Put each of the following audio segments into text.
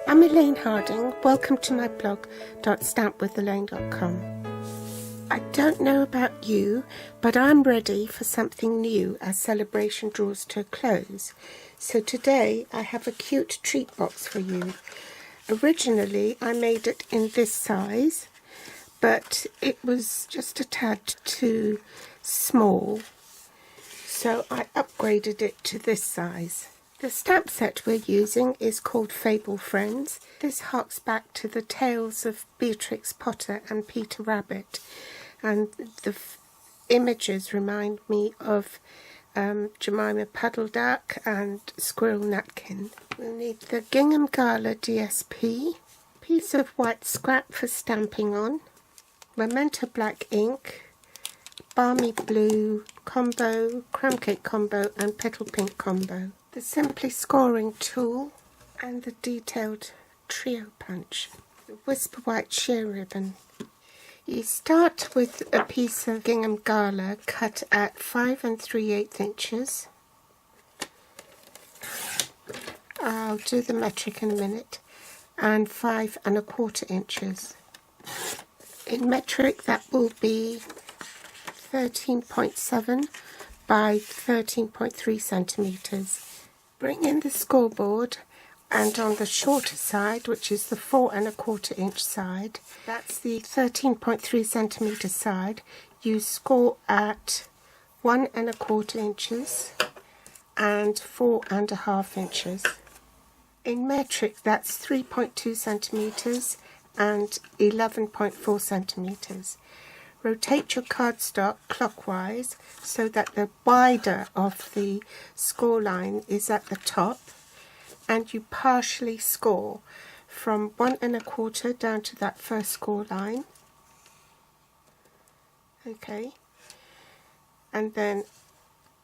I'm Elaine Harding. Welcome to my blog .stampwithelaine.com. I don't know about you, but I'm ready for something new as celebration draws to a close. So today I have a cute treat box for you. Originally I made it in this size, but it was just a tad too small, so I upgraded it to this size. The stamp set we're using is called Fable Friends. This harks back to the tales of Beatrix Potter and Peter Rabbit, and the images remind me of Jemima Puddle Duck and Squirrel Nutkin. We'll need the Gingham Gala DSP, piece of white scrap for stamping on, Memento Black ink, Balmy Blue combo, Crumb Cake combo and Petal Pink combo, the Simply Scoring tool and the detailed trio punch, the Whisper White sheer ribbon. You start with a piece of Gingham Gala cut at 5 3/8 inches. I'll do the metric in a minute, and 5 1/4 inches. In metric that will be 13.7 by 13.3 centimeters. Bring in the scoreboard, and on the shorter side, which is the 4 1/4 inch side, that's the 13.3 centimeter side, you score at 1 1/4 inches and 4 1/2 inches. In metric that's 3.2 centimeters and 11.4 centimeters. Rotate your cardstock clockwise so that the wider of the score line is at the top, and you partially score from 1 1/4 down to that first score line. Okay, and then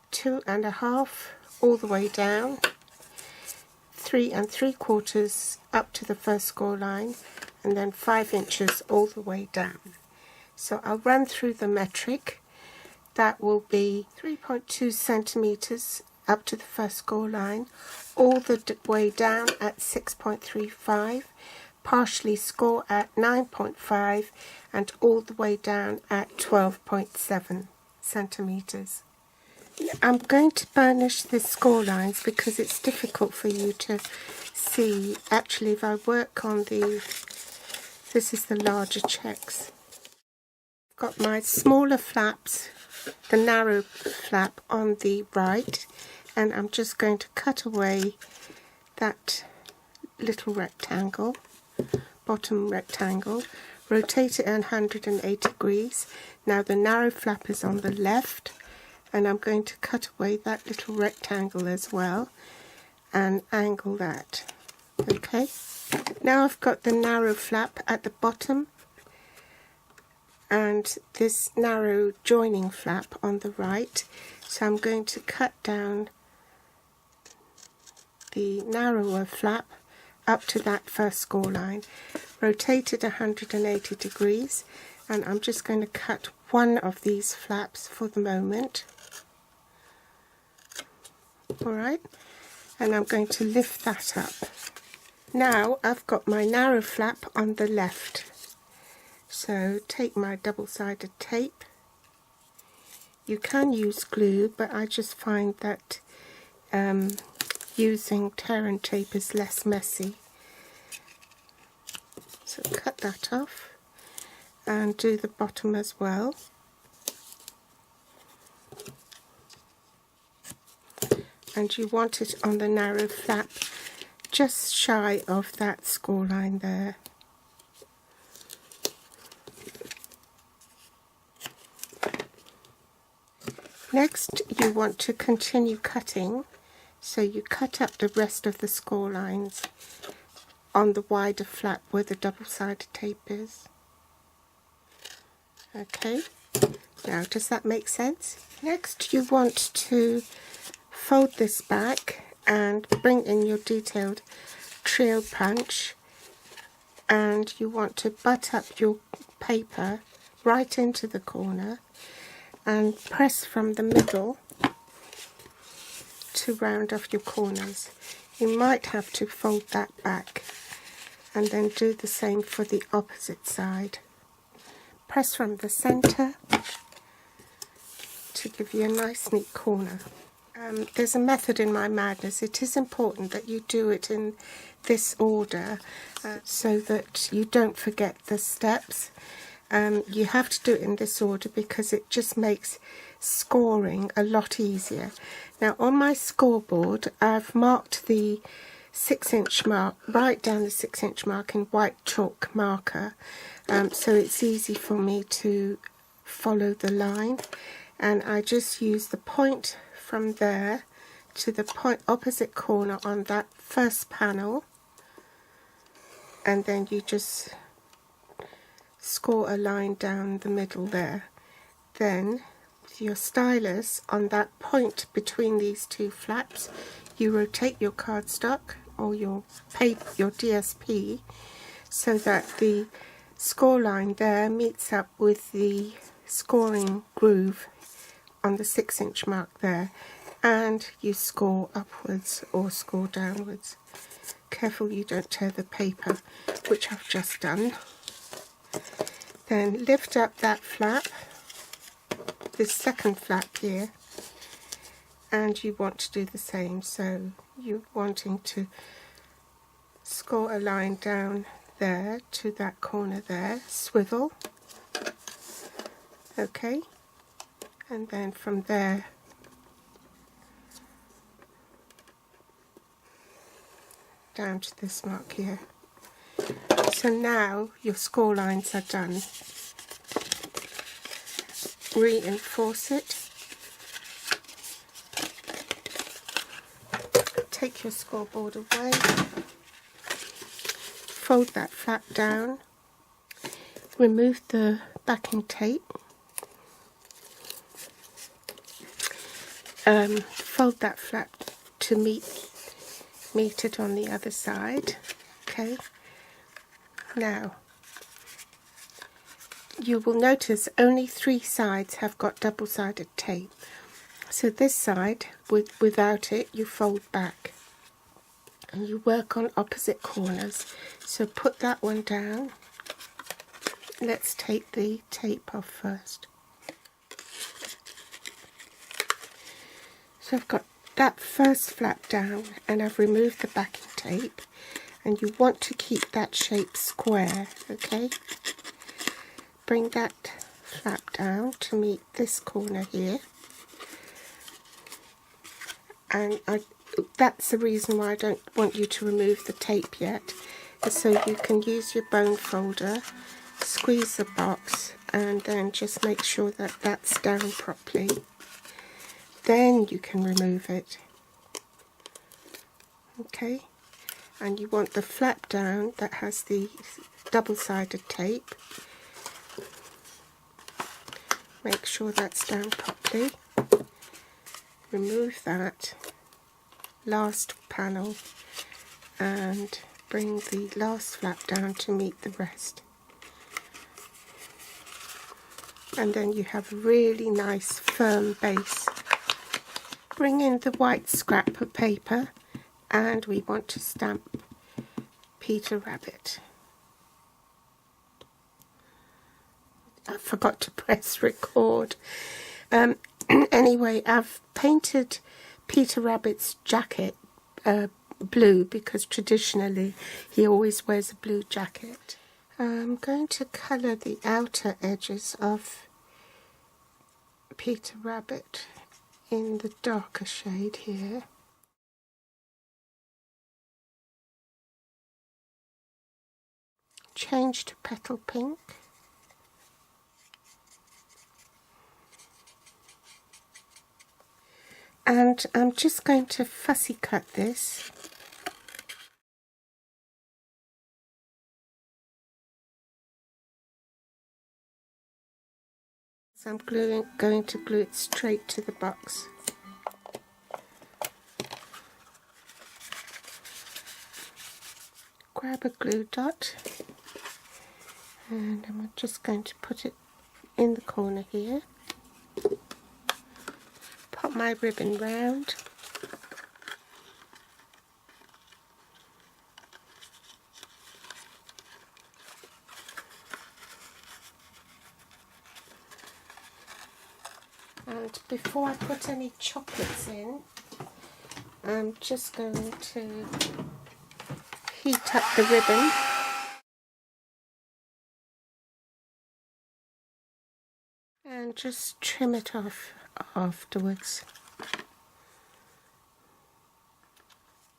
2 1/2 all the way down, 3 3/4 up to the first score line, and then 5 inches all the way down. So I'll run through the metric. That will be 3.2 centimeters up to the first score line, all the way down at 6.35, partially score at 9.5, and all the way down at 12.7 centimeters. I'm going to burnish the score lines because it's difficult for you to see. Actually, if I work on this is the larger checks. Got my smaller flaps, the narrow flap on the right, and I'm just going to cut away that little rectangle, bottom rectangle, rotate it 180 degrees. Now the narrow flap is on the left, and I'm going to cut away that little rectangle as well and angle that. Okay, now I've got the narrow flap at the bottom and this narrow joining flap on the right, so I'm going to cut down the narrower flap up to that first score line, rotate it 180 degrees, and I'm just going to cut one of these flaps for the moment. Alright, and I'm going to lift that up. Now I've got my narrow flap on the left. So take my double-sided tape. You can use glue, but I just find that using tear and tape is less messy. So cut that off and do the bottom as well. And you want it on the narrow flap, just shy of that score line there. Next, you want to continue cutting, so you cut up the rest of the score lines on the wider flap where the double-sided tape is. Okay, now does that make sense? Next, you want to fold this back and bring in your detailed trio punch, and you want to butt up your paper right into the corner and press from the middle to round off your corners. You might have to fold that back and then do the same for the opposite side. Press from the center to give you a nice neat corner. There's a method in my madness. It is important that you do it in this order so that you don't forget the steps. You have to do it in this order because it just makes scoring a lot easier. Now on my scoreboard I've marked the 6-inch mark, right down the 6-inch mark in white chalk marker, so it's easy for me to follow the line, and I just use the point from there to the point opposite corner on that first panel, and then you just score a line down the middle there. Then with your stylus on that point between these two flaps, you rotate your cardstock or your paper, your DSP, so that the score line there meets up with the scoring groove on the 6-inch mark there, and you score upwards or score downwards. Careful you don't tear the paper, which I've just done. Then lift up that flap, this second flap here, and you want to do the same. So you're wanting to score a line down there to that corner there, swivel, okay, and then from there down to this mark here. So now your score lines are done. Reinforce it. Take your scoreboard away. Fold that flap down. Remove the backing tape. Fold that flap to meet it on the other side. Okay. Now, you will notice only 3 sides have got double-sided tape. So this side, without it, you fold back. And you work on opposite corners. So put that one down. Let's take the tape off first. So I've got that first flap down and I've removed the backing tape, and you want to keep that shape square, okay? Bring that flap down to meet this corner here, and that's the reason why I don't want you to remove the tape yet, is so you can use your bone folder, squeeze the box, and then just make sure that that's down properly. Then you can remove it, okay? And you want the flap down that has the double-sided tape. Make sure that's down properly. Remove that last panel and bring the last flap down to meet the rest. And then you have a really nice firm base. Bring in the white scrap of paper, and we want to stamp Peter Rabbit. I forgot to press record. Anyway, I've painted Peter Rabbit's jacket blue because traditionally he always wears a blue jacket. I'm going to colour the outer edges of Peter Rabbit in the darker shade here. Change to petal pink. And I'm just going to fussy cut this. So I'm going to glue it straight to the box. Grab a glue dot, and I'm just going to put it in the corner here. Pop my ribbon round. And before I put any chocolates in, I'm just going to heat up the ribbon. And just trim it off afterwards.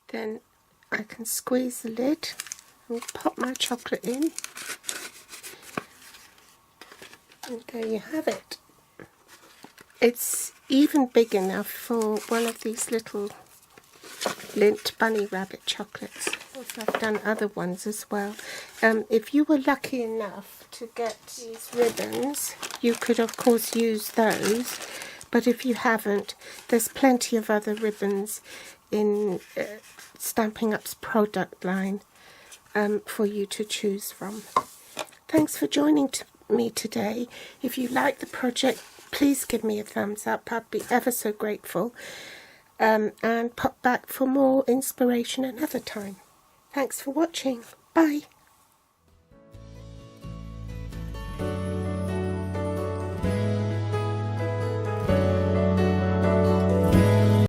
Then I can squeeze the lid and pop my chocolate in. And there you have it. It's even big enough for one of these little Lint bunny rabbit chocolates. I've done other ones as well. If you were lucky enough to get these ribbons, you could of course use those, but if you haven't, there's plenty of other ribbons in Stampin' Up's product line for you to choose from. Thanks for joining me today. If you like the project, please give me a thumbs up. I'd be ever so grateful. And pop back for more inspiration another time. Thanks for watching. Bye.